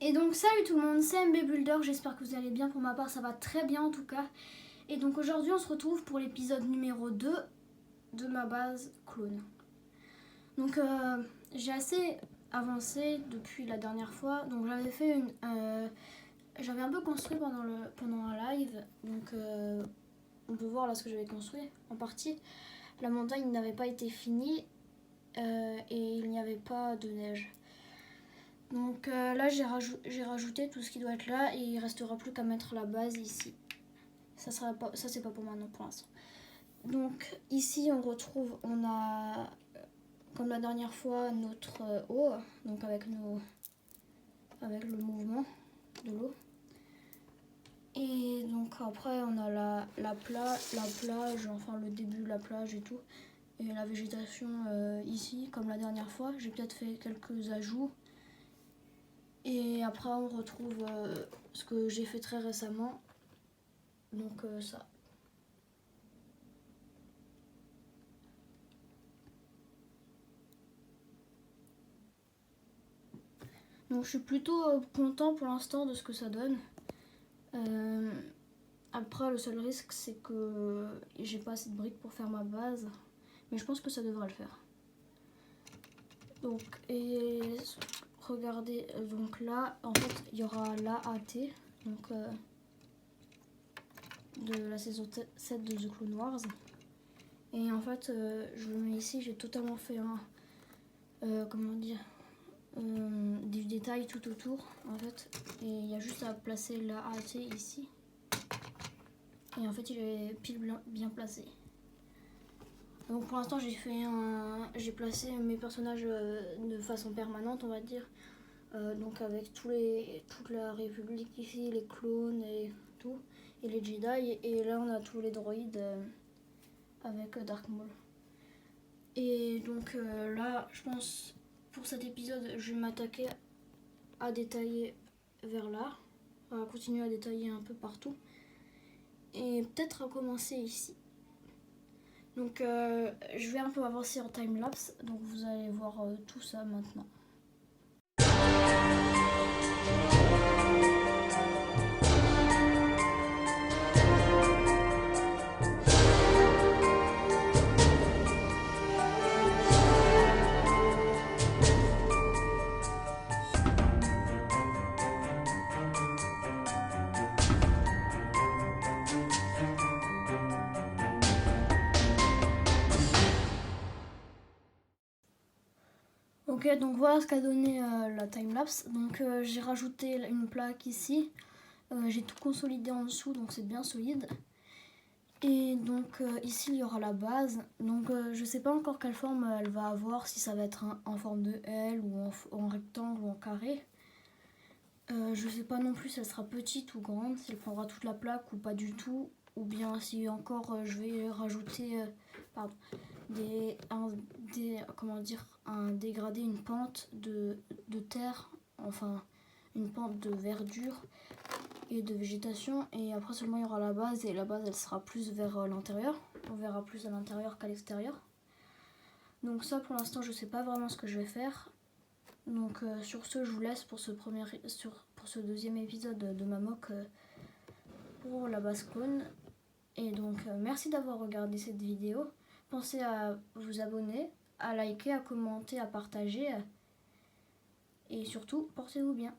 Et donc salut tout le monde, c'est MB Builder, j'espère que vous allez bien. Pour ma part ça va très bien en tout cas. Et donc aujourd'hui on se retrouve pour l'épisode numéro 2 de ma base clone. Donc j'ai assez avancé depuis la dernière fois. Donc j'avais fait j'avais un peu construit pendant un live. Donc on peut voir là ce que j'avais construit en partie. La montagne n'avait pas été finie et il n'y avait pas de neige. Donc là j'ai rajouté tout ce qui doit être là et il restera plus qu'à mettre la base ici. Ça c'est pas pour maintenant pour l'instant. Donc ici on a comme la dernière fois notre eau, donc avec le mouvement de l'eau. Et donc après on a la plage, enfin le début de la plage et tout. Et la végétation ici comme la dernière fois. J'ai peut-être fait quelques ajouts. Et après on retrouve ce que j'ai fait très récemment, donc ça. Donc je suis plutôt content pour l'instant de ce que ça donne. Après le seul risque c'est que j'ai pas assez de briques pour faire ma base, mais je pense que ça devrait le faire. Donc et regardez, donc là en fait il y aura l'AAT, donc de la saison 7 de The Clone Wars. Et en fait je le mets ici, j'ai totalement fait comment dire, des détails tout autour en fait, et il y a juste à placer la AT ici et en fait il est pile bien placé. Donc pour l'instant j'ai placé mes personnages de façon permanente on va dire, donc avec toute la République ici, les clones et tout, et les Jedi, et là on a tous les droïdes avec Dark Maul. Et donc là je pense pour cet épisode je vais m'attaquer à détailler vers là, à continuer à détailler un peu partout et peut-être à commencer ici. Donc je vais un peu avancer en time-lapse, donc vous allez voir tout ça maintenant. Ok, donc voilà ce qu'a donné la time-lapse. Donc j'ai rajouté une plaque ici, j'ai tout consolidé en dessous, donc c'est bien solide. Et donc ici il y aura la base. Donc je sais pas encore quelle forme elle va avoir, si ça va être en forme de L ou en rectangle ou en carré. Je sais pas non plus si elle sera petite ou grande, si elle prendra toute la plaque ou pas du tout, ou bien si encore je vais rajouter un dégradé, une pente de terre, enfin une pente de verdure et de végétation, et après seulement il y aura la base, et la base elle sera plus vers l'intérieur, on verra plus à l'intérieur qu'à l'extérieur. Donc ça pour l'instant je sais pas vraiment ce que je vais faire. Donc sur ce je vous laisse pour ce deuxième épisode de ma mock pour la base clone. Et donc merci d'avoir regardé cette vidéo. Pensez à vous abonner, à liker, à commenter, à partager. Et surtout, portez-vous bien.